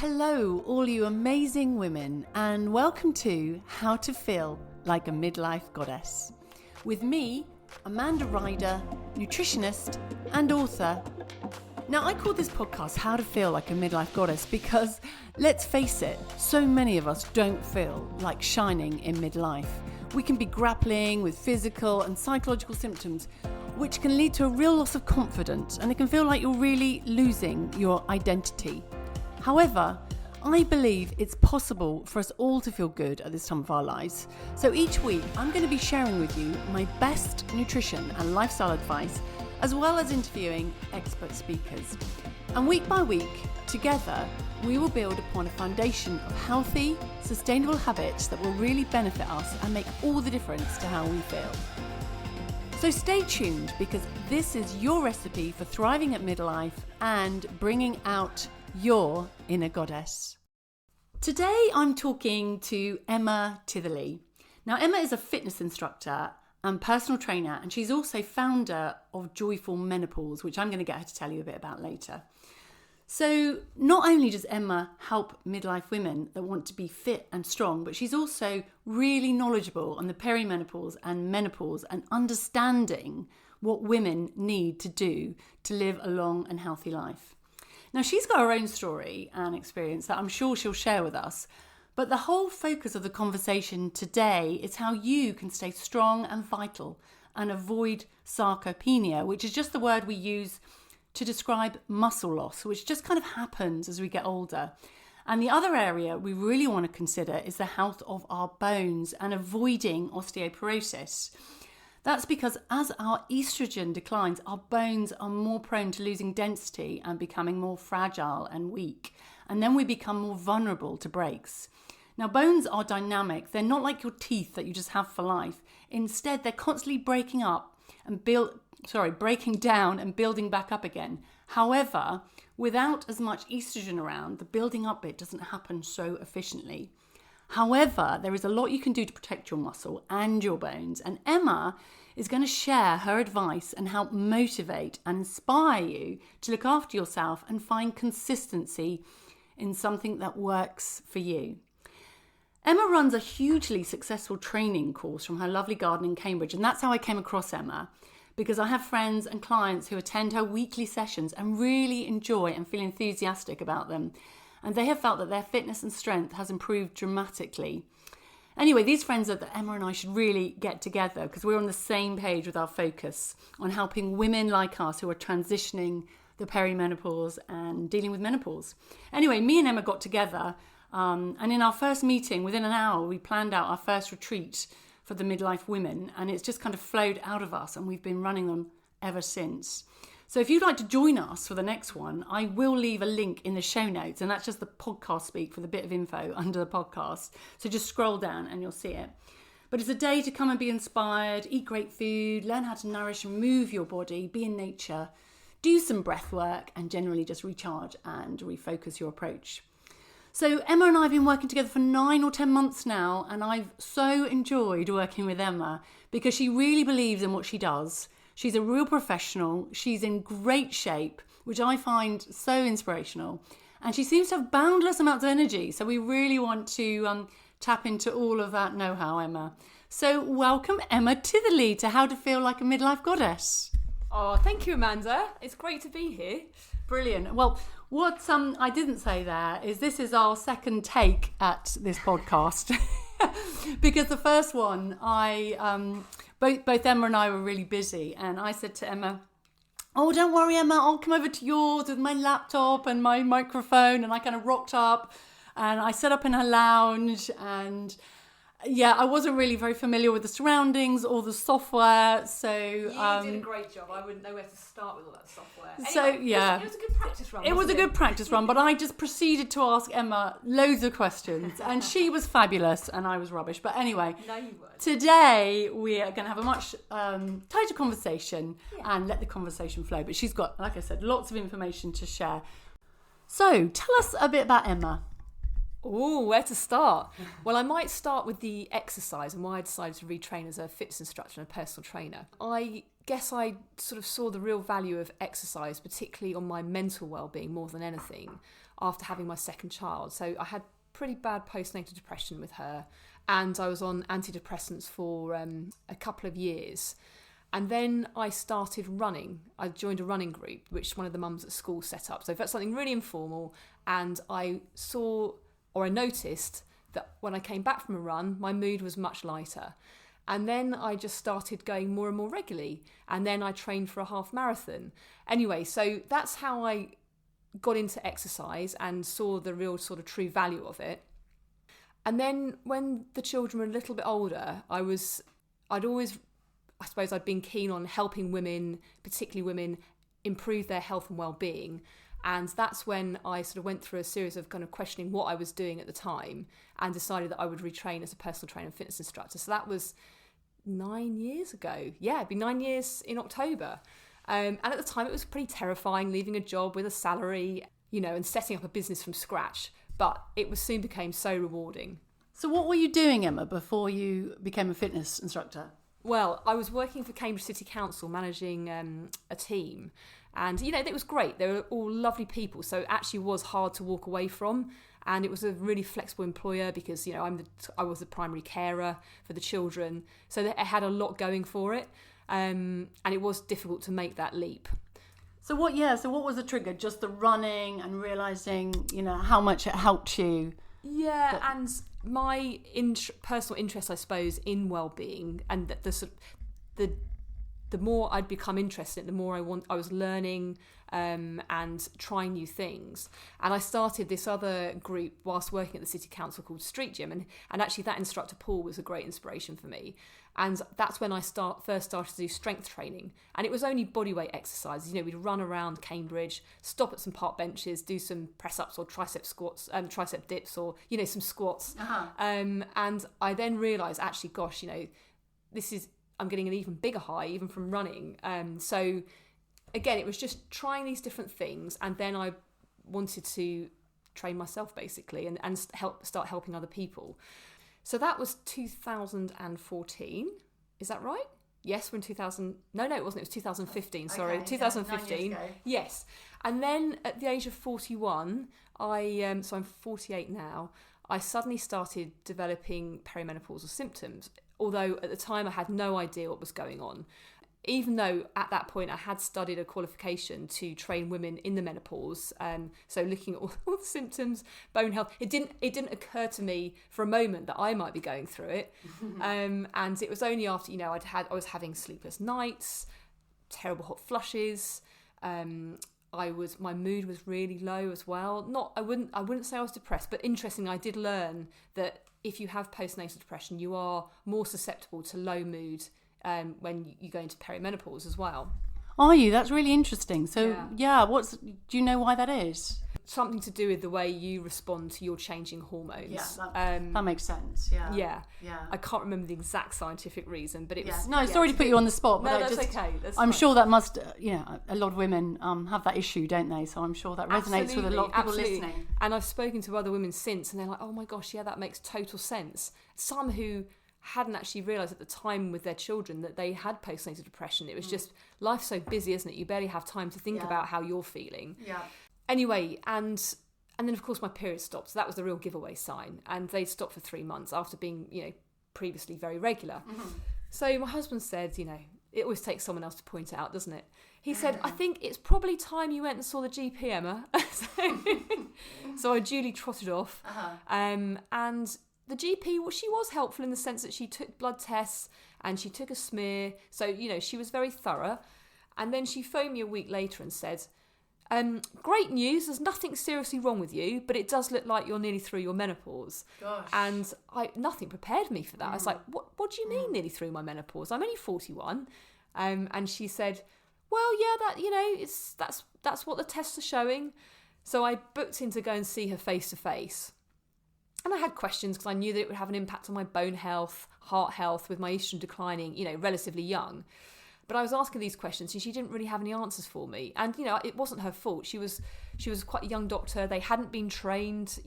Hello, all you amazing women, and welcome to How to Feel Like a Midlife Goddess. With me, Amanda Ryder, nutritionist and author. Now, I call this podcast How to Feel Like a Midlife Goddess because, let's face it, so many of us don't feel like shining in midlife. We can be grappling with physical and psychological symptoms, which can lead to a real loss of confidence, and it can feel like you're really losing your identity. However, I believe it's possible for us all to feel good at this time of our lives. So each week, I'm going to be sharing with you my best nutrition and lifestyle advice, as well as interviewing expert speakers. And week by week, together, we will build upon a foundation of healthy, sustainable habits that will really benefit us and make all the difference to how we feel. So stay tuned, because this is your recipe for thriving at midlife and bringing out your inner goddess. Today I'm talking to Emma Tytherleigh. Now, Emma is a fitness instructor and personal trainer, and she's also founder of Joyful Menopause, which I'm going to get her to tell you a bit about later. So not only does Emma help midlife women that want to be fit and strong, but she's also really knowledgeable on the perimenopause and menopause and understanding what women need to do to live a long and healthy life. Now, she's got her own story and experience that I'm sure she'll share with us, but the whole focus of the conversation today is how you can stay strong and vital and avoid sarcopenia, which is just the word we use to describe muscle loss, which just kind of happens as we get older. And the other area we really want to consider is the health of our bones and avoiding osteoporosis. That's because as our estrogen declines, our bones are more prone to losing density and becoming more fragile and weak. And then we become more vulnerable to breaks. Now, bones are dynamic. They're not like your teeth that you just have for life. Instead, they're constantly breaking down and building back up again. However, without as much estrogen around, the building up bit doesn't happen so efficiently. However, there is a lot you can do to protect your muscle and your bones, and Emma is going to share her advice and help motivate and inspire you to look after yourself and find consistency in something that works for you. Emma runs a hugely successful training course from her lovely garden in Cambridge, and that's how I came across Emma, because I have friends and clients who attend her weekly sessions and really enjoy and feel enthusiastic about them. And they have felt that their fitness and strength has improved dramatically. Anyway, these friends that Emma and I should really get together, because we're on the same page with our focus on helping women like us who are transitioning the perimenopause and dealing with menopause. Anyway, me and Emma got together, and in our first meeting, within an hour, we planned out our first retreat for the midlife women, and it's just kind of flowed out of us, and we've been running them ever since. So if you'd like to join us for the next one, I will leave a link in the show notes, and that's just the podcast speak for the bit of info under the podcast. So just scroll down and you'll see it. But it's a day to come and be inspired, eat great food, learn how to nourish and move your body, be in nature, do some breath work, and generally just recharge and refocus your approach. So Emma and I have been working together for 9 or 10 months now, and I've so enjoyed working with Emma because she really believes in what she does. She's a real professional. She's in great shape, which I find so inspirational. And she seems to have boundless amounts of energy. So we really want to tap into all of that know-how, Emma. So welcome, Emma Tytherleigh, to How to Feel Like a Midlife Goddess. Oh, thank you, Amanda. It's great to be here. Brilliant. Well, what I didn't say there is this is our second take at this podcast. Because the first one, both Emma and I were really busy, and I said to Emma, "Oh, don't worry, Emma, I'll come over to yours with my laptop and my microphone," and I kind of rocked up and I set up in her lounge, and yeah, I wasn't really very familiar with the surroundings or the software, so you did a great job. I wouldn't know where to start with all that software. Anyway, so yeah, it was a good practice run. It was a good practice run, but I just proceeded to ask Emma loads of questions, and she was fabulous, and I was rubbish. But anyway, no, you weren't. Today we are going to have a much tighter conversation and let the conversation flow. But she's got, like I said, lots of information to share. So tell us a bit about Emma. Oh, where to start? Well, I might start with the exercise and why I decided to retrain as a fitness instructor and a personal trainer. I guess I sort of saw the real value of exercise, particularly on my mental well-being more than anything. after having my second child. So I had pretty bad postnatal depression with her, and I was on antidepressants for a couple of years. And then I started running. I joined a running group, which one of the mums at school set up. So that's something really informal. And I noticed that when I came back from a run, my mood was much lighter. And then I just started going more and more regularly. And then I trained for a half marathon. Anyway, so that's how I got into exercise and saw the real sort of true value of it. And then when the children were a little bit older, I'd been keen on helping women, particularly women, improve their health and well-being. And that's when I sort of went through a series of kind of questioning what I was doing at the time and decided that I would retrain as a personal trainer and fitness instructor. So that was 9 years ago. Yeah, it'd be 9 years in October. And at the time, it was pretty terrifying, leaving a job with a salary, and setting up a business from scratch. But it soon became so rewarding. So what were you doing, Emma, before you became a fitness instructor? Well, I was working for Cambridge City Council, managing a team. And, it was great. They were all lovely people. So it actually was hard to walk away from. And it was a really flexible employer because, I was the primary carer for the children. So it had a lot going for it. And it was difficult to make that leap. So what was the trigger? Just the running and realising, how much it helped you? Yeah, and my personal interest, I suppose, in well-being, and the more I'd become interested, the more I was learning and trying new things. And I started this other group whilst working at the City Council called Street Gym, and actually that instructor Paul was a great inspiration for me. And that's when I first started to do strength training. And it was only bodyweight exercises. We'd run around Cambridge, stop at some park benches, do some press-ups or tricep squats, tricep dips or, some squats. Uh-huh. And I then realised, actually, gosh, I'm getting an even bigger high, even from running. So, again, it was just trying these different things. And then I wanted to train myself, basically, and start helping other people. So that was 2014. Is that right? Yes, we're in 2000. No, it wasn't. It was 2015. Sorry, okay, 2015. 9 years ago. Yes. And then at the age of 41, so I'm 48 now, I suddenly started developing perimenopausal symptoms. Although at the time I had no idea what was going on. Even though at that point I had studied a qualification to train women in the menopause, so looking at all the symptoms, bone health, it didn't occur to me for a moment that I might be going through it. And it was only after I was having sleepless nights, terrible hot flushes. My mood was really low as well. I wouldn't say I was depressed, but interestingly, I did learn that if you have postnatal depression, you are more susceptible to low mood when you go into perimenopause as well. Are you? That's really interesting. So, do you know why that is? Something to do with the way you respond to your changing hormones. Yeah, that makes sense. Yeah. I can't remember the exact scientific reason, but it was... No, sorry to put you on the spot, but that's okay. I'm sure that must, a lot of women have that issue, don't they? So I'm sure that resonates with a lot of people listening. And I've spoken to other women since, and they're like, oh my gosh, yeah, that makes total sense. Some who hadn't actually realised at the time with their children that they had postnatal depression. It was just, life's so busy, isn't it? You barely have time to think about how you're feeling. Yeah. Anyway, and then of course my period stopped. So that was the real giveaway sign. And they stopped for 3 months after being, previously very regular. Mm-hmm. So my husband said, it always takes someone else to point it out, doesn't it? He said, I think it's probably time you went and saw the GP, Emma. So I duly trotted off. Uh-huh. And the GP, she was helpful in the sense that she took blood tests and she took a smear. So, she was very thorough. And then she phoned me a week later and said, great news, there's nothing seriously wrong with you, but it does look like you're nearly through your menopause. Gosh. And nothing prepared me for that. I was like, what do you mean nearly through my menopause? I'm only 41. And she said, well, yeah, that's what the tests are showing. So I booked in to go and see her face to face. And I had questions because I knew that it would have an impact on my bone health, heart health, with my estrogen declining, relatively young. But I was asking these questions and she didn't really have any answers for me. And, it wasn't her fault. She was quite a young doctor. They hadn't been trained.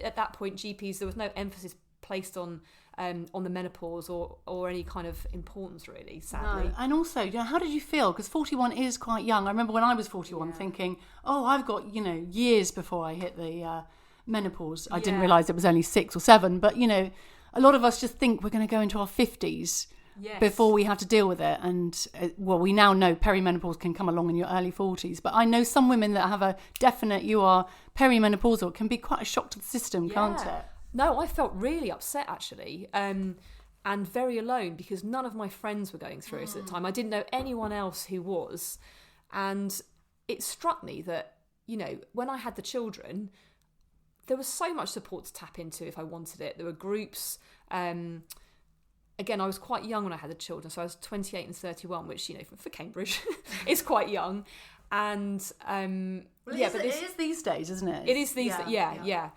At that point, GPs, there was no emphasis placed on the menopause or any kind of importance, really, sadly. No. And also, how did you feel? Because 41 is quite young. I remember when I was 41 thinking, oh, I've got, years before I hit the menopause. I didn't realise it was only 6 or 7. But, a lot of us just think we're going to go into our 50s before we have to deal with it. And, we now know perimenopause can come along in your early 40s. But I know some women that have a definite, you are perimenopausal. It can be quite a shock to the system, can't it? No, I felt really upset, actually, and very alone, because none of my friends were going through it at the time. I didn't know anyone else who was. And it struck me that, when I had the children, there was so much support to tap into if I wanted it. There were groups. Again, I was quite young when I had the children, so I was 28 and 31, which, for Cambridge is quite young. And it is these days, isn't it? It is these days, yeah.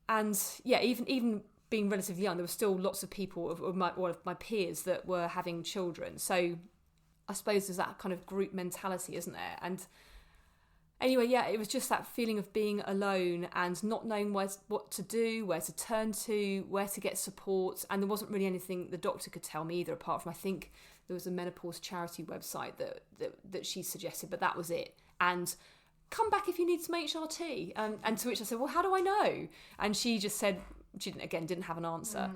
And even being relatively young, there were still lots of people of my peers that were having children. So I suppose there's that kind of group mentality, isn't there? And anyway, it was just that feeling of being alone and not knowing what to do, where to turn to, where to get support. And there wasn't really anything the doctor could tell me either, apart from, I think there was a menopause charity website that she suggested, but that was it. And come back if you need some HRT. And to which I said, well, how do I know? And she just said, she didn't have an answer.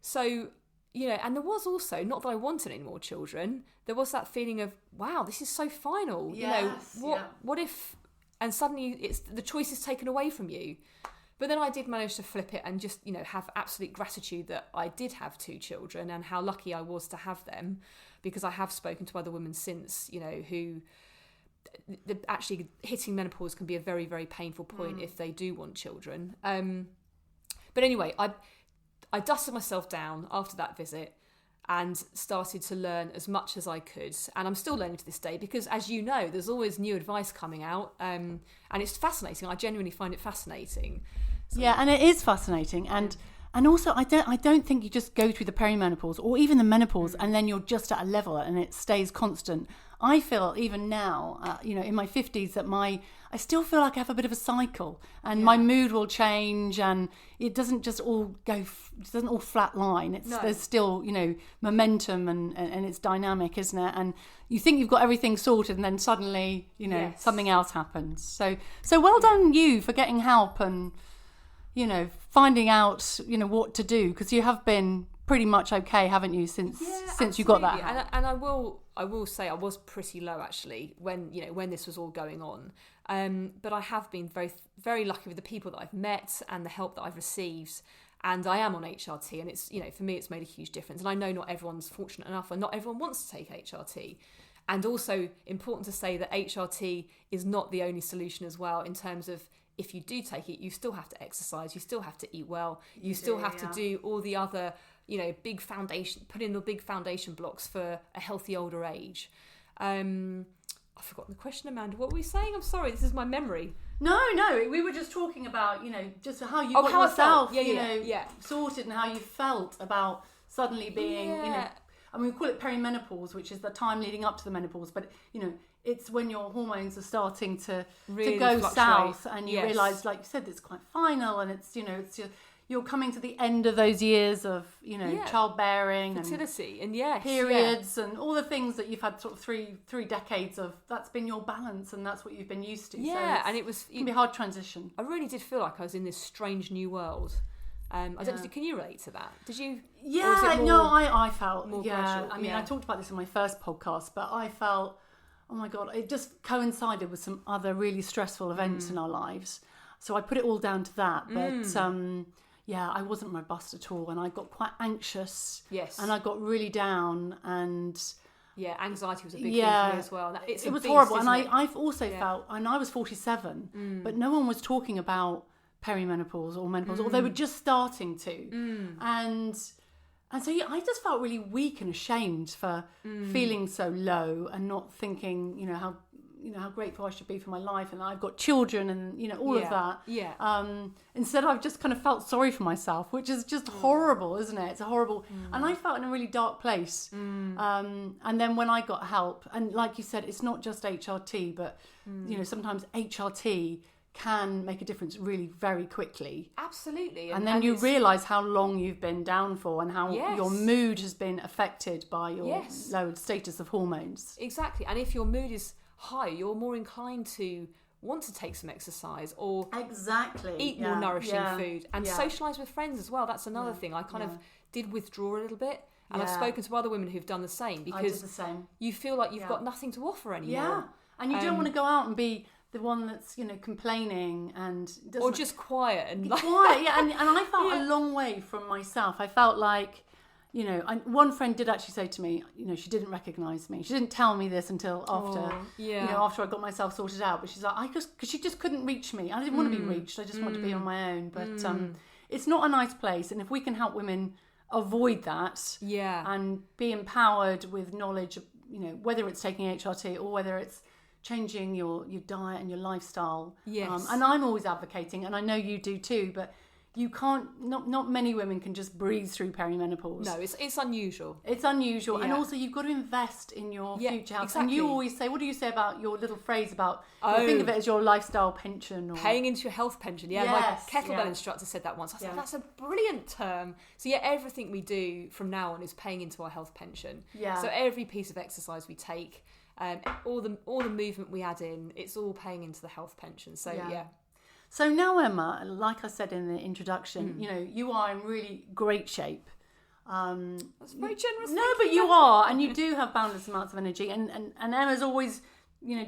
So, and there was also, not that I wanted any more children, there was that feeling of, wow, this is so final. What if, and suddenly the choice is taken away from you. But then I did manage to flip it and just, have absolute gratitude that I did have 2 children and how lucky I was to have them, because I have spoken to other women since, who actually hitting menopause can be a very, very painful point if they do want children. But anyway, I dusted myself down after that visit and started to learn as much as I could. And I'm still learning to this day because, as you know, there's always new advice coming out. And it's fascinating. I genuinely find it fascinating. So, and it is fascinating. And also, I don't think you just go through the perimenopause or even the menopause and then you're just at a level and it stays constant. I feel even now, in my 50s, that I still feel like I have a bit of a cycle, and my mood will change, and it doesn't just all it doesn't all flat line. There's still momentum and it's dynamic, isn't it? And you think you've got everything sorted, and then suddenly something else happens. So well done you for getting help and finding out what to do, because you have been pretty much okay, haven't you, since you got that help? And I will say I was pretty low actually when this was all going on. But I have been very, very lucky with the people that I've met and the help that I've received. And I am on HRT, and it's for me it's made a huge difference. And I know not everyone's fortunate enough, and not everyone wants to take HRT. And also important to say that HRT is not the only solution as well, in terms of if you do take it, you still have to exercise, you still have to eat well, you still have to do all the other put in the big foundation blocks for a healthy older age. I've forgotten the question, Amanda. What were we saying? I'm sorry, this is my memory. No, we were just talking about, just how you got yourself, sorted, and how you felt about suddenly being, we call it perimenopause, which is the time leading up to the menopause, but, it's when your hormones are starting to really go fluctuate. south, and you realise, like you said, it's quite final, and it's, you're coming to the end of those years of, childbearing, fertility, and periods, and all the things that you've had sort of three decades of. That's been your balance, and that's what you've been used to. Yeah, so and it can be a hard transition. I really did feel like I was in this strange new world. I don't. Can you relate to that? Did you? Yeah, I felt. More yeah, gradual? I mean, I talked about this in my first podcast, but I felt, oh my God, it just coincided with some other really stressful events in our lives. So I put it all down to that, but. I wasn't robust at all, and I got quite anxious. Yes. And I got really down, and anxiety was a big thing for me as well. It was horrible, and I've also felt, and I was 47, but no one was talking about perimenopause or menopause, or they were just starting to, and so I just felt really weak and ashamed for feeling so low and not thinking, how grateful I should be for my life, and I've got children, and all of that. Yeah. Instead, I've just kind of felt sorry for myself, which is just horrible, isn't it? It's a horrible, and I felt in a really dark place. And then when I got help, and like you said, it's not just HRT, but sometimes HRT can make a difference really very quickly. Absolutely. And then you realise how long you've been down for and how your mood has been affected by your lowered status of hormones. Exactly. And if your mood is high, you're more inclined to want to take some exercise or eat more nourishing food and socialise with friends as well. That's another thing. I kind of did withdraw a little bit. And I've spoken to other women who've done the same because I did the same. You feel like you've got nothing to offer anymore. Yeah. And you don't want to go out and be the one that's, complaining and or just quiet and quiet. Yeah, and I felt a long way from myself. I felt like, one friend did actually say to me, she didn't recognise me. She didn't tell me this until after, after I got myself sorted out. But she's like, because she just couldn't reach me. I didn't want to be reached. I just wanted to be on my own. But it's not a nice place. And if we can help women avoid that, and be empowered with knowledge of, whether it's taking HRT or whether it's changing your diet and your lifestyle. Yes. And I'm always advocating, and I know you do too, but you can't, not many women can just breeze through perimenopause. No, it's unusual. It's unusual. And also you've got to invest in your future health. Exactly. And you always say, what do you say about your little phrase about, think of it as your lifestyle pension? Or paying into your health pension. Yeah, my kettlebell instructor said that once. I thought, that's a brilliant term. So everything we do from now on is paying into our health pension. Yeah. So every piece of exercise we take, all the movement we add in, it's all paying into the health pension. So So now, Emma, like I said in the introduction, you are in really great shape. That's very generous. No, but you are, and you do have boundless amounts of energy. And Emma's always,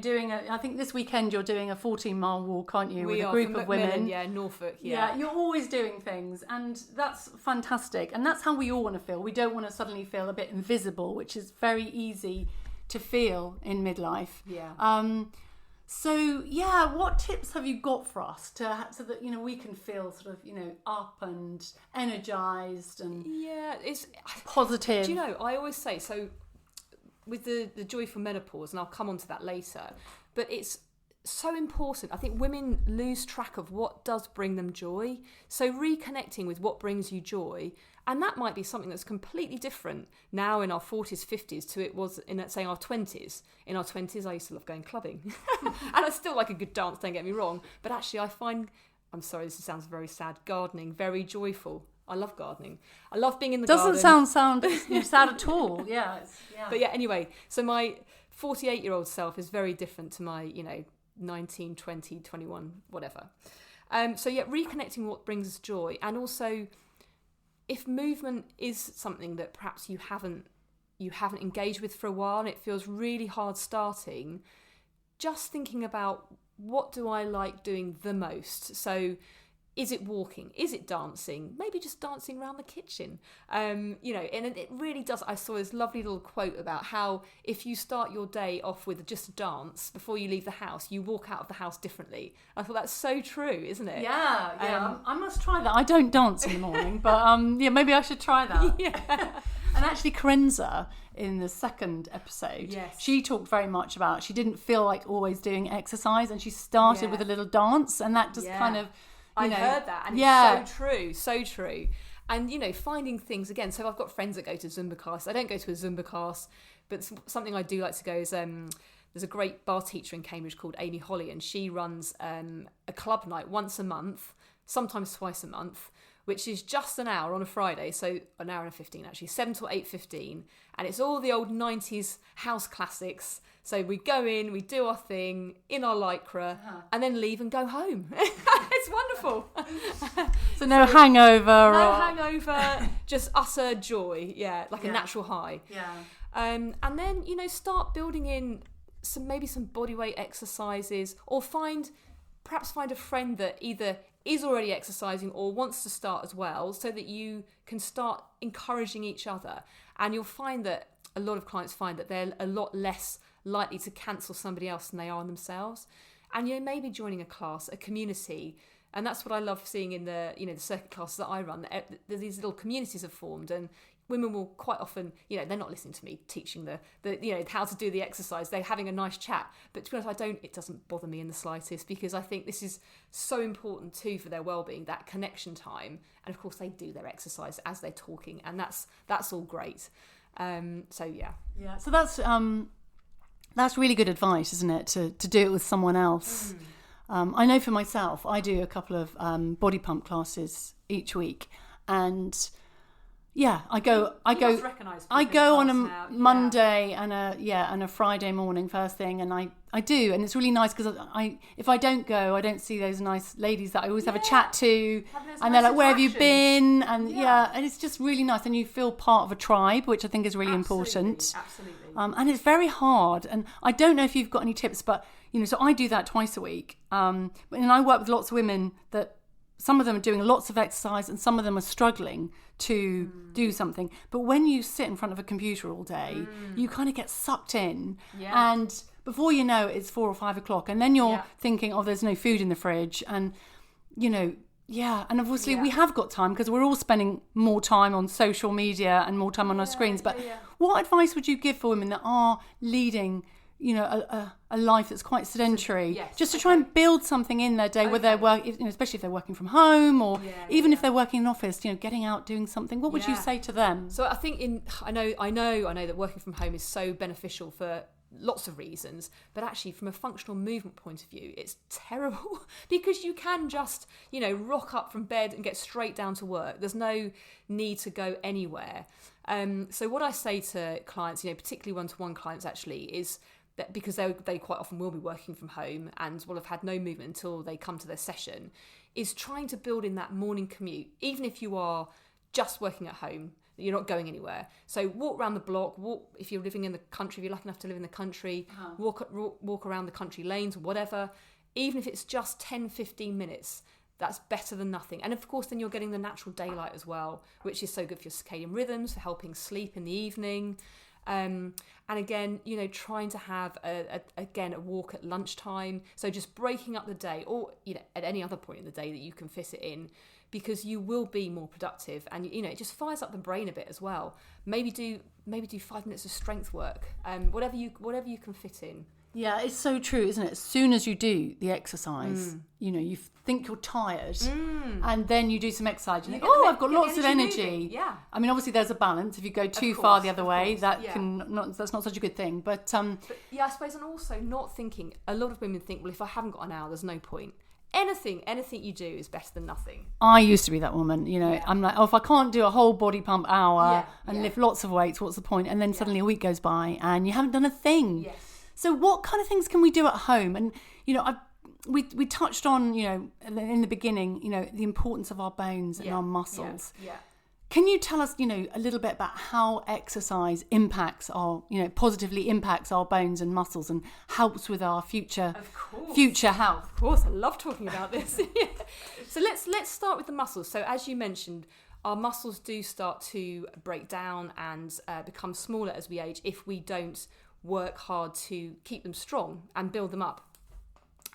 doing I think this weekend you're doing a 14-mile walk, aren't you, with a group of women? Yeah, Norfolk. Yeah, you're always doing things, and that's fantastic. And that's how we all want to feel. We don't want to suddenly feel a bit invisible, which is very easy to feel in midlife. Yeah. So what tips have you got for us so that we can feel sort of up and energized and it's positive? Do you know, I always say, so with the joyful menopause, and I'll come on to that later, but it's so important. I think women lose track of what does bring them joy. So reconnecting with what brings you joy, and that might be something that's completely different now in our 40s, 50s to it was in, say, our 20s. In our 20s, I used to love going clubbing. And I still like a good dance, don't get me wrong. But actually I find, I'm sorry, this sounds very sad, gardening very joyful. I love gardening. I love being in the garden. Doesn't sound sad at all. But anyway, so my 48-year-old self is very different to my, 19, 20, 21, whatever. Reconnecting what brings us joy. And also, if movement is something that perhaps you haven't engaged with for a while and it feels really hard starting, just thinking about, what do I like doing the most? So is it walking? Is it dancing? Maybe just dancing around the kitchen. And it really does. I saw this lovely little quote about how if you start your day off with just a dance before you leave the house, you walk out of the house differently. I thought that's so true, isn't it? Yeah. I must try that. I don't dance in the morning, but maybe I should try that. Yeah. And actually, Corinza, in the second episode, she talked very much about she didn't feel like always doing exercise, and she started with a little dance, and that just kind of. I heard that, and it's so true. And, finding things again. So I've got friends that go to Zumba class. I don't go to a Zumba class, but something I do like to go is there's a great bar teacher in Cambridge called Amy Holly, and she runs a club night once a month, sometimes twice a month, which is just an hour on a Friday, so an hour and 15 actually, 7 till 8:15, and it's all the old 90s house classics. So we go in, we do our thing in our lycra, and then leave and go home. It's wonderful. So no hangover. No hangover, just utter joy. Yeah, like a natural high. Yeah. And then, start building in some bodyweight exercises, or perhaps find a friend that either is already exercising or wants to start as well, so that you can start encouraging each other. And you'll find that a lot of clients find that they're a lot less likely to cancel somebody else than they are themselves. And maybe joining a class, a community, and that's what I love seeing in the the circuit classes that I run. These little communities have formed, and women will quite often, they're not listening to me teaching the how to do the exercise. They're having a nice chat. But to be honest, it doesn't bother me in the slightest, because I think this is so important too for their well-being, that connection time. And of course, they do their exercise as they're talking, and that's all great. So that's really good advice, isn't it? To do it with someone else. I know for myself, I do a couple of body pump classes each week, and yeah, I go on a Monday and a Friday morning first thing, and I do, and it's really nice because if I don't go, I don't see those nice ladies that I always have a chat to, and they're like, "Where have you been?" And and it's just really nice, and you feel part of a tribe, which I think is really important. Absolutely. And it's very hard, and I don't know if you've got any tips, but so I do that twice a week, and I work with lots of women that. Some of them are doing lots of exercise and some of them are struggling to do something. But when you sit in front of a computer all day, you kind of get sucked in. Yeah. And before you know it, it's 4 or 5 o'clock. And then you're thinking, oh, there's no food in the fridge. And, and obviously we have got time because we're all spending more time on social media and more time on our screens. But what advice would you give for women that are leading a life that's quite sedentary, just to try and build something in their day where they're especially if they're working from home or even if they're working in an office, getting out, doing something. What would you say to them? So I think I know that working from home is so beneficial for lots of reasons, but actually from a functional movement point of view, it's terrible because you can just, rock up from bed and get straight down to work. There's no need to go anywhere. So what I say to clients, particularly one-to-one clients actually, is that because they quite often will be working from home and will have had no movement until they come to their session, is trying to build in that morning commute, even if you are just working at home, you're not going anywhere. So walk around the block, if you're living in the country, if you're lucky enough to live in the country, walk around the country lanes or whatever, even if it's just 10-15 minutes, that's better than nothing. And of course then you're getting the natural daylight as well, which is so good for your circadian rhythms, for helping sleep in the evening. And again, trying to have a walk at lunchtime. So just breaking up the day, or at any other point in the day that you can fit it in, because you will be more productive, and it just fires up the brain a bit as well. Maybe do 5 minutes of strength work, whatever you can fit in. Yeah, it's so true, isn't it? As soon as you do the exercise, you think you're tired, and then you do some exercise. You think, I've got lots of energy. Yeah. I mean, obviously, there's a balance. If you go too far the other way, that's not such a good thing. But I suppose, and also not thinking. A lot of women think, well, if I haven't got an hour, there's no point. Anything you do is better than nothing. I used to be that woman, I'm like, if I can't do a whole body pump hour and lift lots of weights, what's the point? And then suddenly a week goes by and you haven't done a thing. Yes. So what kind of things can we do at home? And, we touched on, in the beginning, the importance of our bones and our muscles. Yeah. Can you tell us, a little bit about how exercise positively impacts our bones and muscles and helps with our future health? Of course, I love talking about this. So let's start with the muscles. So as you mentioned, our muscles do start to break down and become smaller as we age if we don't work hard to keep them strong and build them up.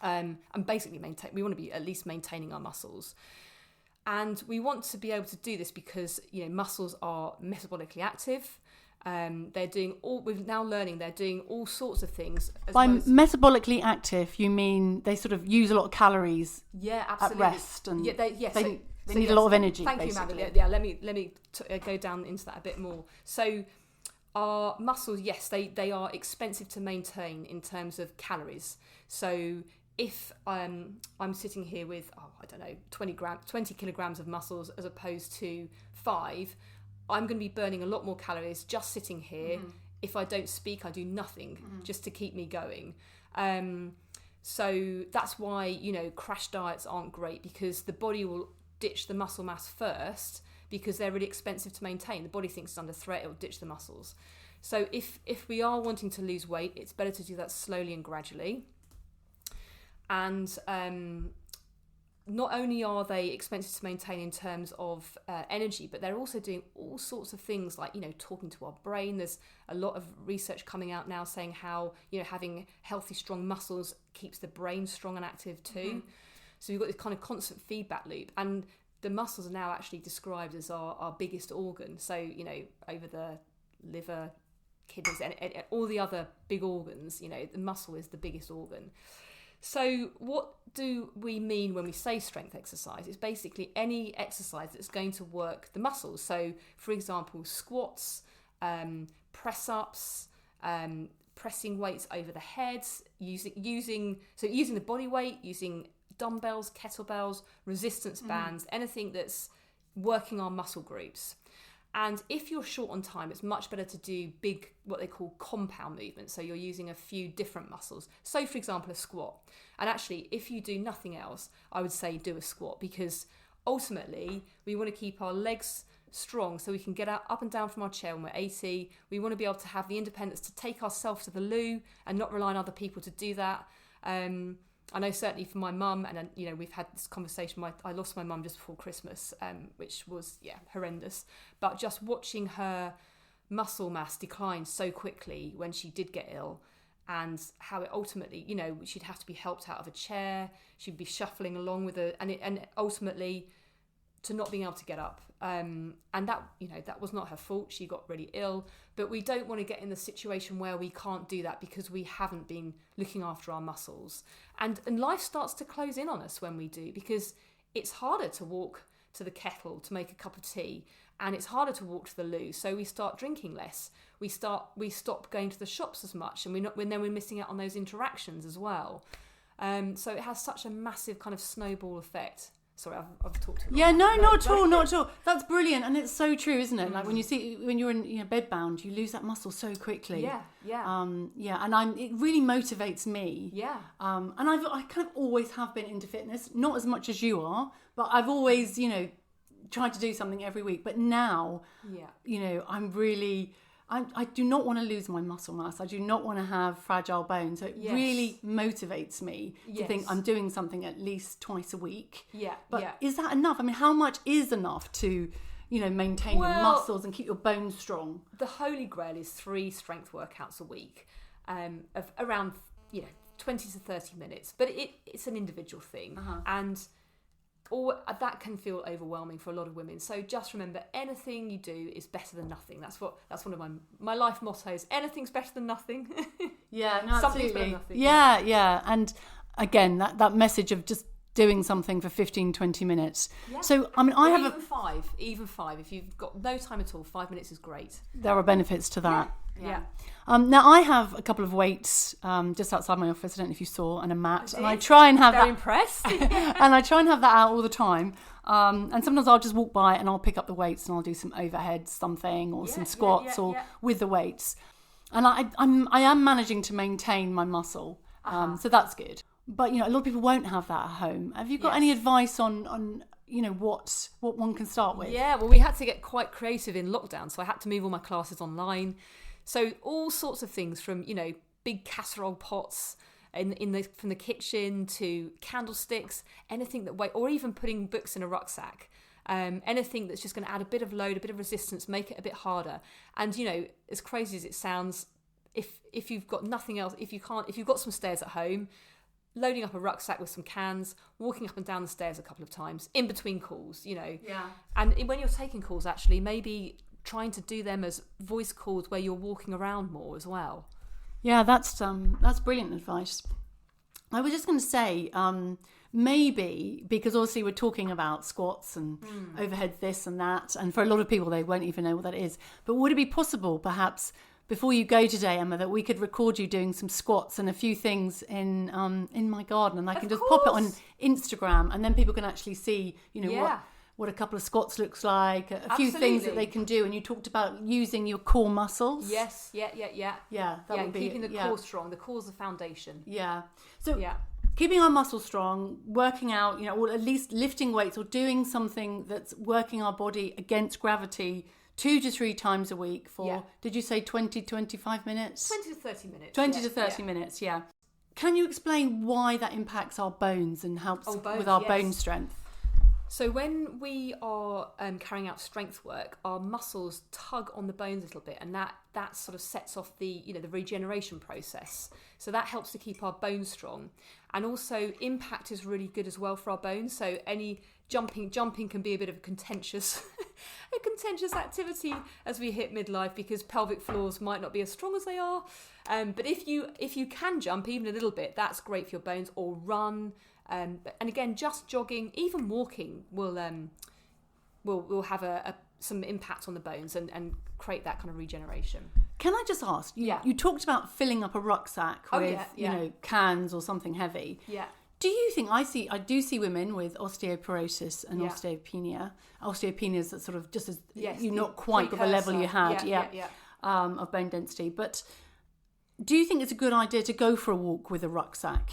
And basically we want to be at least maintaining our muscles. And we want to be able to do this because, muscles are metabolically active. We're now learning they're doing all sorts of things. By metabolically active, you mean they sort of use a lot of calories at rest, and they need a lot of energy. Thank basically. you, Amanda. Let me go down into that a bit more. So our muscles, yes, they are expensive to maintain in terms of calories. So if I'm sitting here with 20 kilograms of muscles as opposed to 5, I'm going to be burning a lot more calories just sitting here. If I don't speak, I do nothing just to keep me going. So that's why crash diets aren't great, because the body will ditch the muscle mass first because they're really expensive to maintain. The body thinks it's under threat, it will ditch the muscles. So if we are wanting to lose weight, it's better to do that slowly and gradually. And not only are they expensive to maintain in terms of energy, but they're also doing all sorts of things like, talking to our brain. There's a lot of research coming out now saying how, having healthy, strong muscles keeps the brain strong and active too. So you've got this kind of constant feedback loop. And the muscles are now actually described as our biggest organ. So, over the liver, kidneys, and all the other big organs, the muscle is the biggest organ. So what do we mean when we say strength exercise? It's basically any exercise that's going to work the muscles. So, for example, squats, press-ups, pressing weights over the heads, using the body weight, using dumbbells, kettlebells, resistance bands, anything that's working our muscle groups. And if you're short on time, it's much better to do big, what they call compound movements. So you're using a few different muscles. So for example, a squat. And actually, if you do nothing else, I would say do a squat, because ultimately we want to keep our legs strong so we can get up and down from our chair when we're 80. We want to be able to have the independence to take ourselves to the loo and not rely on other people to do that. I know certainly for my mum, and we've had this conversation. I lost my mum just before Christmas, which was horrendous. But just watching her muscle mass decline so quickly when she did get ill, and how it ultimately, she'd have to be helped out of a chair. She'd be shuffling along with and ultimately to not being able to get up. And that was not her fault. She got really ill, but we don't want to get in the situation where we can't do that because we haven't been looking after our muscles. And life starts to close in on us when we do, because it's harder to walk to the kettle to make a cup of tea, and it's harder to walk to the loo. So we start drinking less. We stop going to the shops as much, and then we're missing out on those interactions as well. So it has such a massive kind of snowball effect. Sorry, I've talked too long. Yeah, no, not at all. That's brilliant, and it's so true, isn't it? Like when you're in bed bound, you lose that muscle so quickly. Yeah. And it really motivates me. Yeah. And I kind of always have been into fitness, not as much as you are, but I've always, tried to do something every week. But now, I'm really. I do not want to lose my muscle mass. I do not want to have fragile bones. So it really motivates me to think I'm doing something at least twice a week. Yeah. But is that enough? I mean, how much is enough to, maintain your muscles and keep your bones strong? The holy grail is 3 strength workouts a week, of around 20 to 30 minutes. But it's an individual thing, and that can feel overwhelming for a lot of women. So just remember, anything you do is better than nothing. That's one of my life mottos. Anything's better than nothing. Yeah, no, Something's absolutely. better than nothing. Yeah. And again, that message of just doing something for 15-20 minutes. Yeah. So I mean, even five. If you've got no time at all, 5 minutes is great. There are benefits to that. Yeah. Now I have a couple of weights just outside my office. I don't know if you saw, and a mat, and I try and have Very that. impressed. And I try and have that out all the time. And sometimes I'll just walk by and I'll pick up the weights and I'll do some overhead something or some squats or with the weights. And I am managing to maintain my muscle, so that's good. But a lot of people won't have that at home. Have you got any advice on what one can start with? Yeah, well, we had to get quite creative in lockdown, so I had to move all my classes online. So all sorts of things from big casserole pots from the kitchen to candlesticks, anything that weight, or even putting books in a rucksack. Anything that's just going to add a bit of load, a bit of resistance, make it a bit harder. And as crazy as it sounds, if you've got nothing else, if you've got some stairs at home, loading up a rucksack with some cans, walking up and down the stairs a couple of times in between calls, Yeah. And when you're taking calls, actually, maybe trying to do them as voice calls where you're walking around more as well. Yeah, that's brilliant advice. I was just going to say, maybe, because obviously we're talking about squats and overhead this and that, and for a lot of people they won't even know what that is. But would it be possible, perhaps, before you go today, Emma, that we could record you doing some squats and a few things in my garden, and I can just pop it on Instagram, and then people can actually see, what a couple of squats looks like, a few things that they can do. And you talked about using your core muscles. Yes, yeah. Yeah, that would be keeping the core strong. The core's the foundation. Yeah. So keeping our muscles strong, working out, or at least lifting weights or doing something that's working our body against gravity 2 to 3 times a week for, did you say 20-25 minutes? 20 to 30 minutes. 20 to 30 minutes, yeah. Can you explain why that impacts our bones and helps with our bone strength? So when we are carrying out strength work, our muscles tug on the bones a little bit, and that sort of sets off the the regeneration process. So that helps to keep our bones strong, and also impact is really good as well for our bones. So any jumping can be a bit of a contentious activity as we hit midlife, because pelvic floors might not be as strong as they are. But if you can jump even a little bit, that's great for your bones, or run. And again, just jogging, even walking will have some impact on the bones and create that kind of regeneration. Can I just ask, Yeah. you talked about filling up a rucksack with, you know, cans or something heavy. Yeah. Do you think, I do see women with osteoporosis and osteopenia. Osteopenia is sort of just as, you're not quite got the level you had of bone density. But do you think it's a good idea to go for a walk with a rucksack?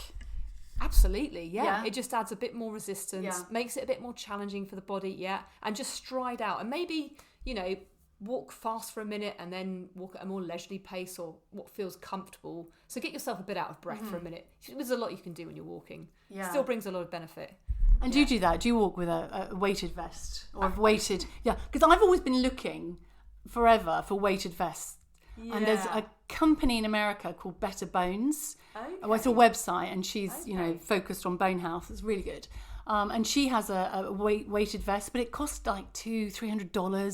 Absolutely, yeah. It just adds a bit more resistance, makes it a bit more challenging for the body, and just stride out. And maybe, you know, walk fast for a minute and then walk at a more leisurely pace or what feels comfortable. So get yourself a bit out of breath for a minute. There's a lot you can do when you're walking. Yeah. Still brings a lot of benefit. And do you do that? Do you walk with a weighted vest? Or a weighted... Yeah, because I've always been looking forever for weighted vests. Yeah. And there's a company in America called Better Bones. Okay. Well, it's a website, and she's, you know, focused on bone health. It's really good. And she has a weighted vest, but it costs like $200-300, really?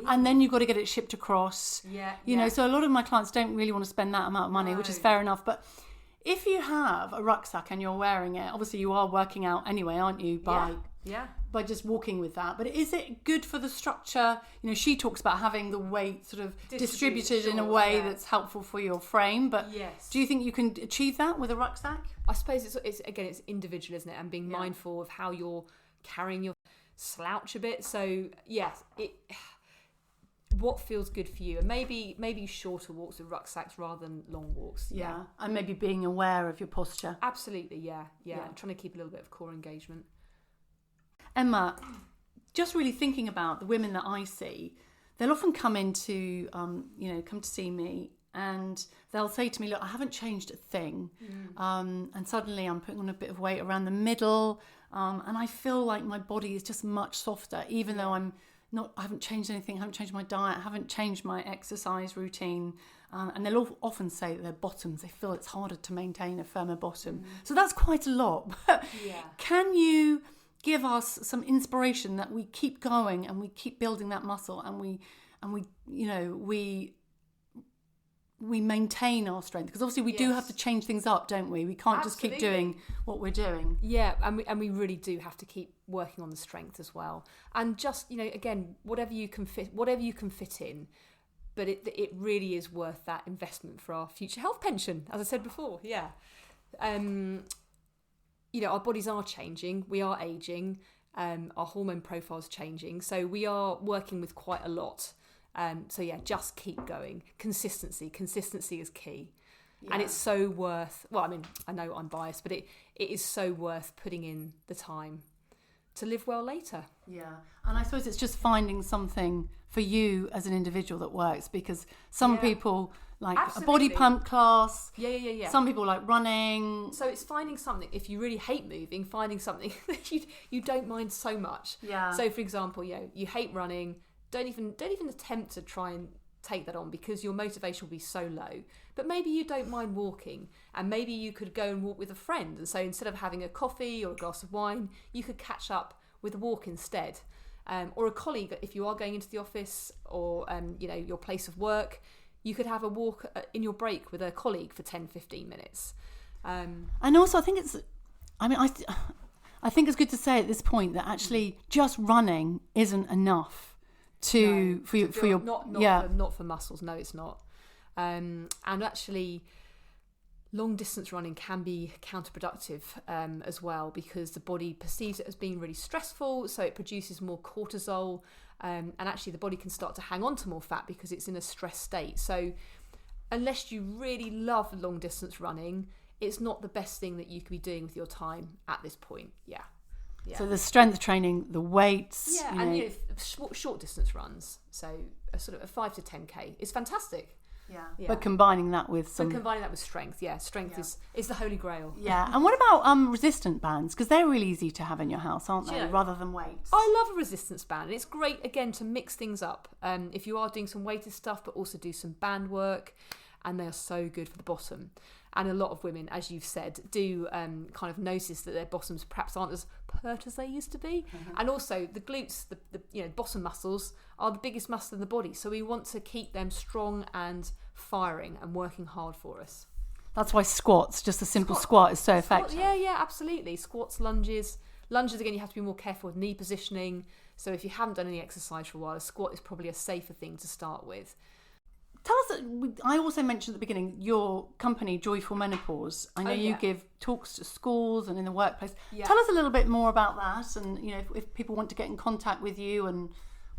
And then you've got to get it shipped across. You know, so a lot of my clients don't really want to spend that amount of money, which is fair enough. But if you have a rucksack and you're wearing it, obviously you are working out anyway, aren't you? By just walking with that. But is it good for the structure? You know, she talks about having the weight sort of distributed in a way that's helpful for your frame. But do you think you can achieve that with a rucksack? I suppose it's individual, isn't it? And being mindful of how you're carrying your slouch a bit. So what feels good for you, and maybe shorter walks with rucksacks rather than long walks. And maybe being aware of your posture. Absolutely, and trying to keep a little bit of core engagement. Emma, just really thinking about the women that I see, they'll often come come to see me, and they'll say to me, look, I haven't changed a thing. And suddenly I'm putting on a bit of weight around the middle. And I feel like my body is just much softer, even though I haven't changed anything, I haven't changed my diet, I haven't changed my exercise routine. And they'll often say that their bottoms, they feel it's harder to maintain a firmer bottom. So that's quite a lot. Can you give us some inspiration that we keep going and we keep building that muscle and we maintain our strength? Because obviously we do have to change things up, don't we? We can't just keep doing what we're doing. And we really do have to keep working on the strength as well. And just, you know, again, whatever you can fit in, but it really is worth that investment for our future health pension, as I said before. You know, our bodies are changing, we are aging, our hormone profile's changing, so we are working with quite a lot. Just keep going. Consistency is key. And it's so worth, well, I mean, I know I'm biased, but it is so worth putting in the time to live well later. And I suppose it's just finding something for you as an individual that works, because some people like a body pump class. Some people like running. So it's finding something, if you really hate moving, finding something that you don't mind so much. So for example, you hate running, don't even attempt to try and take that on, because your motivation will be so low. But maybe you don't mind walking, and maybe you could go and walk with a friend, and so instead of having a coffee or a glass of wine, you could catch up with a walk instead. Or a colleague, if you are going into the office or your place of work, you could have a walk in your break with a colleague for 10-15 minutes. And also I think I think it's good to say at this point that actually just running isn't enough not for muscles. No, it's not. And actually, long distance running can be counterproductive as well, because the body perceives it as being really stressful, so it produces more cortisol, and actually the body can start to hang on to more fat because it's in a stress state. So unless you really love long distance running, it's not the best thing that you could be doing with your time at this point. So the strength training, the weights. Short distance runs. So a sort of a 5 to 10k is fantastic. But combining that with strength. Strength is the holy grail. And what about resistant bands? Because they're really easy to have in your house, aren't they? Rather than weights. I love a resistance band, and it's great again to mix things up. If you are doing some weighted stuff, but also do some band work, and they are so good for the bottom. And a lot of women, as you've said, do kind of notice that their bottoms perhaps aren't as pert as they used to be. And also the glutes, the bottom muscles, are the biggest muscle in the body. So we want to keep them strong and firing and working hard for us. That's why squats, just a simple squat is so effective. Absolutely. Squats, lunges. Lunges, again, you have to be more careful with knee positioning. So if you haven't done any exercise for a while, a squat is probably a safer thing to start with. Tell us, I also mentioned at the beginning, your company, Joyful Menopause. I know you give talks to schools and in the workplace. Yeah. Tell us a little bit more about that, and if people want to get in contact with you and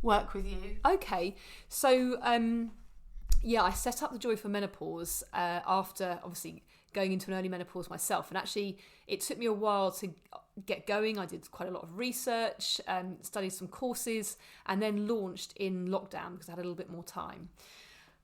work with you. Okay, so I set up the Joyful Menopause after obviously going into an early menopause myself, and actually it took me a while to get going. I did quite a lot of research, studied some courses, and then launched in lockdown because I had a little bit more time.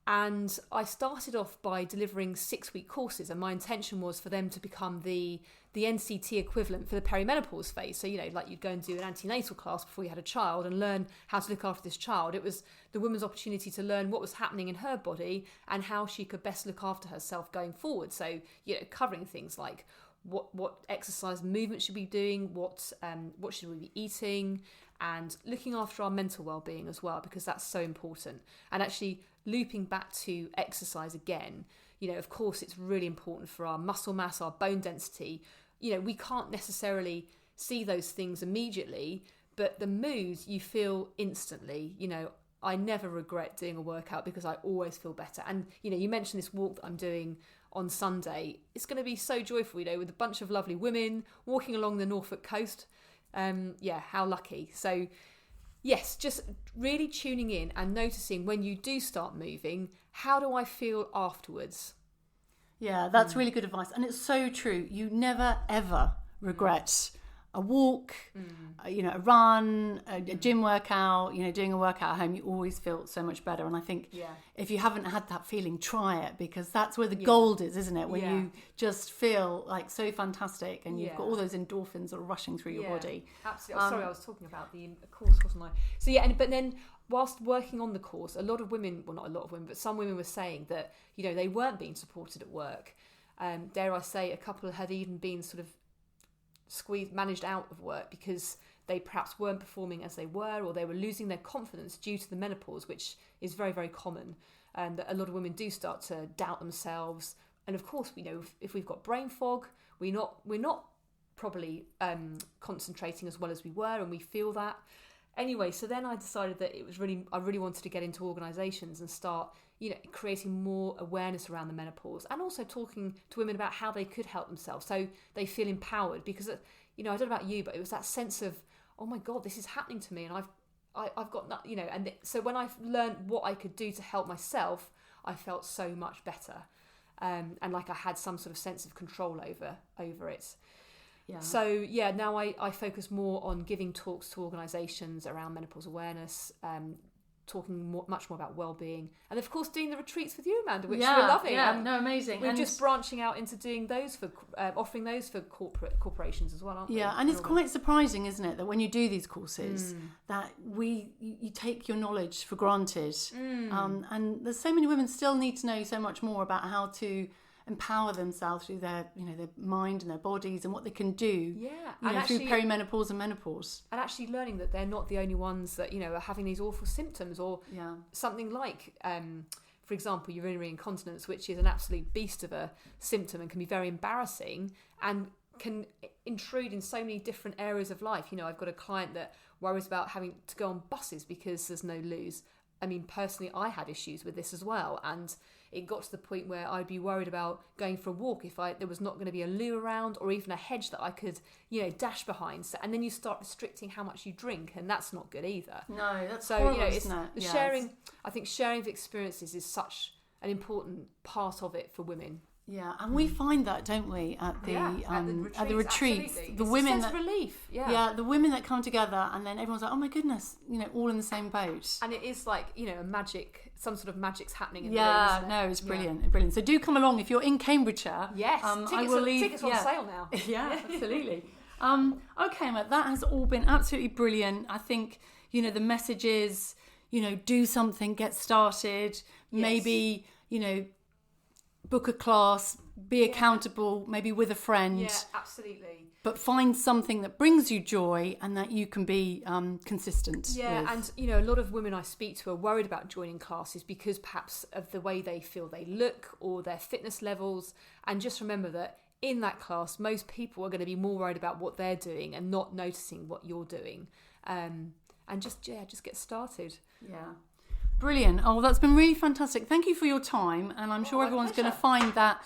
And I started off by delivering 6-week courses, and my intention was for them to become the NCT equivalent for the perimenopause phase. So, like you'd go and do an antenatal class before you had a child and learn how to look after this child. It was the woman's opportunity to learn what was happening in her body and how she could best look after herself going forward. So, covering things like what exercise movement should we be doing, what should we be eating, and looking after our mental well-being as well, because that's so important. And actually looping back to exercise again, of course it's really important for our muscle mass, our bone density. We can't necessarily see those things immediately, but the mood you feel instantly. I never regret doing a workout because I always feel better. And you mentioned this walk that I'm doing on Sunday. It's going to be so joyful, with a bunch of lovely women walking along the Norfolk coast. How lucky. So yes, just really tuning in and noticing when you do start moving, how do I feel afterwards? Yeah, that's really good advice. And it's so true. You never, ever regret a walk, a run, a gym workout, doing a workout at home. You always feel so much better. And I think if you haven't had that feeling, try it, because that's where the gold is, isn't it? When you just feel like so fantastic and you've got all those endorphins that are rushing through your body. Absolutely. Sorry, I was talking about the course, wasn't I? So but then whilst working on the course, a lot of women, well, not a lot of women, but some women were saying that, they weren't being supported at work. Dare I say, a couple had even been sort of managed out of work because they perhaps weren't performing as they were, or they were losing their confidence due to the menopause, which is very, very common. And that a lot of women do start to doubt themselves. And of course, if we've got brain fog, we're not probably concentrating as well as we were, and we feel that. Anyway, so then I decided that I really wanted to get into organisations and start, creating more awareness around the menopause, and also talking to women about how they could help themselves so they feel empowered. Because, I don't know about you, but it was that sense of, oh my God, this is happening to me, and I've got that, and so when I learned what I could do to help myself, I felt so much better, and like I had some sort of sense of control over it. Yeah. So now I focus more on giving talks to organisations around menopause awareness, talking much more about well-being, and of course doing the retreats with you, Amanda, which we're loving. Yeah, amazing. We're just branching out into doing those for offering those for corporations as well, aren't we? Yeah, and it's quite surprising, isn't it, that when you do these courses, that you take your knowledge for granted, and there's so many women still need to know so much more about how to empower themselves through their their mind and their bodies, and what they can do through perimenopause and menopause, and actually learning that they're not the only ones that are having these awful symptoms, or something like for example urinary incontinence, which is an absolute beast of a symptom and can be very embarrassing and can intrude in so many different areas of life. I've got a client that worries about having to go on buses because there's no loos. I mean, personally, I had issues with this as well, and it got to the point where I'd be worried about going for a walk if there was not going to be a loo around, or even a hedge that I could, dash behind. So, and then you start restricting how much you drink, and that's not good either. No, that's horrible, isn't it? Sharing. I think sharing of experiences is such an important part of it for women. Yeah, and we find that, don't we, at the retreats, absolutely. The women sense of relief. The women that come together, and then everyone's like, oh my goodness, all in the same boat. And it is like a magic, some sort of magic's happening in the room. No, it's brilliant, brilliant. So do come along if you're in Cambridgeshire. Yes, tickets on sale now. Yeah, absolutely. Okay, Emma, that has all been absolutely brilliant. I think the message is, do something, get started, maybe book a class, be accountable, maybe with a friend. Yeah, absolutely. But find something that brings you joy and that you can be consistent with. And a lot of women I speak to are worried about joining classes because perhaps of the way they feel they look or their fitness levels. And just remember that in that class, most people are going to be more worried about what they're doing and not noticing what you're doing. And just get started. Yeah. Brilliant. Oh, that's been really fantastic. Thank you for your time. And I'm sure everyone's going to find that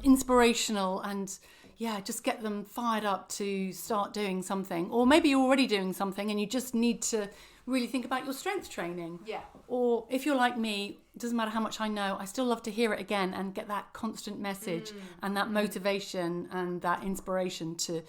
inspirational and just get them fired up to start doing something. Or maybe you're already doing something and you just need to really think about your strength training. Yeah. Or if you're like me, it doesn't matter how much I know, I still love to hear it again and get that constant message and that motivation and that inspiration to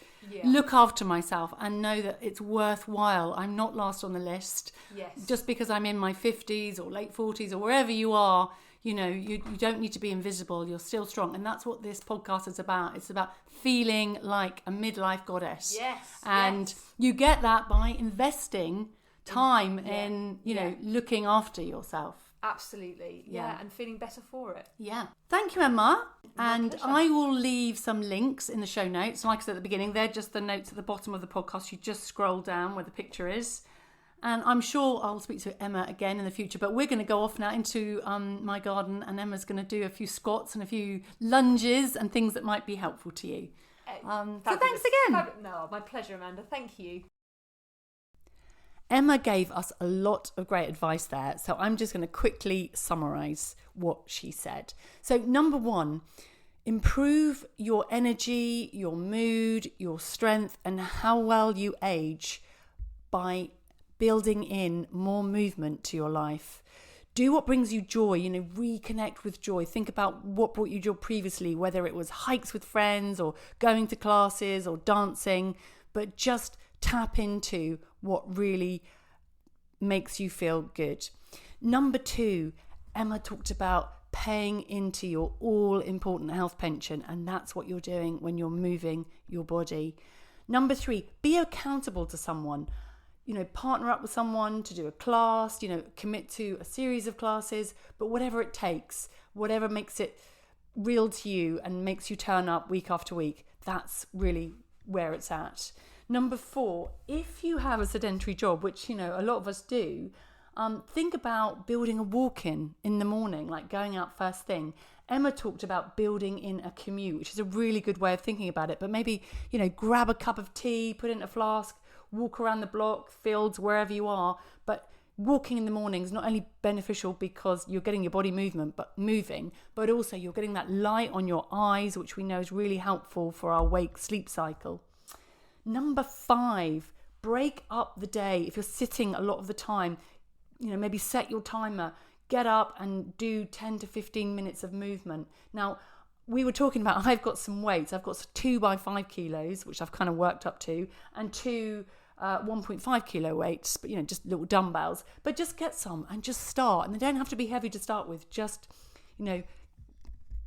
look after myself and know that it's worthwhile. I'm not last on the list. Yes. Just because I'm in my 50s or late 40s or wherever you are, you don't need to be invisible. You're still strong. And that's what this podcast is about. It's about feeling like a midlife goddess. Yes. And you get that by investing time in looking after yourself. Absolutely. Yeah, and feeling better for it. Yeah. Thank you, Emma. And pleasure. I will leave some links in the show notes. Like I said at the beginning, they're just the notes at the bottom of the podcast. You just scroll down where the picture is. And I'm sure I'll speak to Emma again in the future. But we're going to go off now into my garden, and Emma's going to do a few squats and a few lunges and things that might be helpful to you. So thanks again. No, my pleasure, Amanda. Thank you. Emma gave us a lot of great advice there, so I'm just going to quickly summarise what she said. So number 1, improve your energy, your mood, your strength, and how well you age by building in more movement to your life. Do what brings you joy, reconnect with joy. Think about what brought you joy previously, whether it was hikes with friends or going to classes or dancing, but just tap into what really makes you feel good. Number 2, Emma talked about paying into your all-important health pension, and that's what you're doing when you're moving your body. Number 3, be accountable to someone. Partner up with someone to do a class, commit to a series of classes, but whatever it takes, whatever makes it real to you and makes you turn up week after week, that's really where it's at. Number 4, if you have a sedentary job, which, a lot of us do, think about building a walk-in in the morning, like going out first thing. Emma talked about building in a commute, which is a really good way of thinking about it. But maybe, grab a cup of tea, put it in a flask, walk around the block, fields, wherever you are. But walking in the morning is not only beneficial because you're getting your body moving, but also you're getting that light on your eyes, which we know is really helpful for our wake-sleep cycle. Number 5, break up the day. If you're sitting a lot of the time, maybe set your timer, get up and do 10 to 15 minutes of movement. Now, we were talking about, I've got some weights. I've got 2 by 5 kilos, which I've kind of worked up to, and 2 1.5 kilo weights, but just little dumbbells. But just get some and just start. And they don't have to be heavy to start with. Just,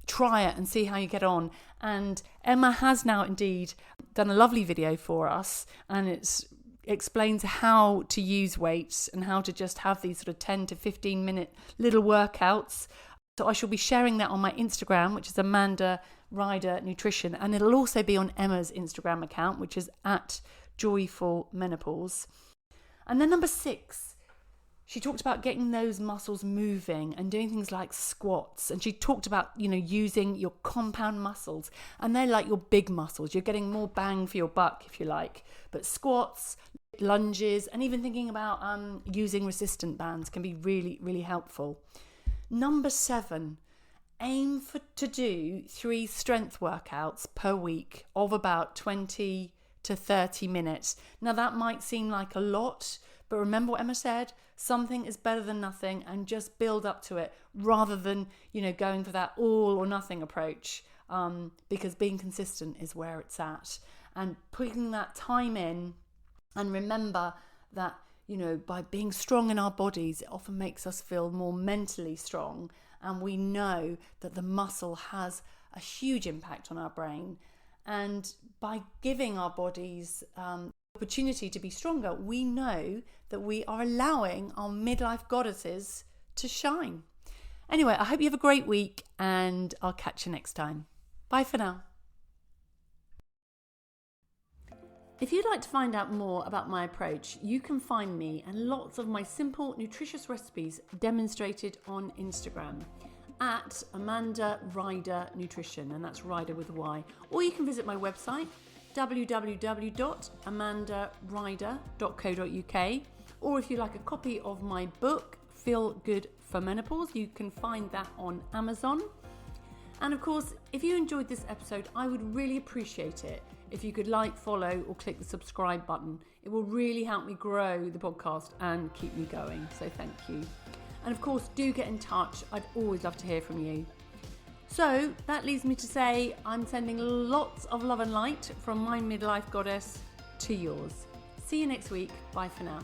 try it and see how you get on. And Emma has now indeed done a lovely video for us, and it explains how to use weights and how to just have these sort of 10 to 15 minute little workouts. So I shall be sharing that on my Instagram, which is Amanda Ryder Nutrition, and it'll also be on Emma's Instagram account, which is at Joyful Menopause. And then number 6, she talked about getting those muscles moving and doing things like squats. And she talked about, using your compound muscles. And they're like your big muscles. You're getting more bang for your buck, if you like. But squats, lunges, and even thinking about using resistant bands can be really, really helpful. Number 7, aim to do 3 strength workouts per week of about 20 to 30 minutes. Now, that might seem like a lot, but remember what Emma said, something is better than nothing, and just build up to it rather than, going for that all or nothing approach, because being consistent is where it's at. And putting that time in, and remember that, by being strong in our bodies, it often makes us feel more mentally strong. And we know that the muscle has a huge impact on our brain. And by giving our bodies opportunity to be stronger, we know that we are allowing our midlife goddesses to shine. Anyway, I hope you have a great week, and I'll catch you next time. Bye for now. If you'd like to find out more about my approach, you can find me and lots of my simple, nutritious recipes demonstrated on Instagram at Amanda Ryder Nutrition, and that's Ryder with a Y. Or you can visit my website, www.amandaryder.co.uk. Or if you'd like a copy of my book, Feel Good for Menopause. You can find that on Amazon. And of course, if you enjoyed this episode, I would really appreciate it if you could like, follow, or click the subscribe button. It will really help me grow the podcast and keep me going. So thank you. And of course, do get in touch. I'd always love to hear from you. So that leaves me to say I'm sending lots of love and light from my midlife goddess to yours. See you next week. Bye for now.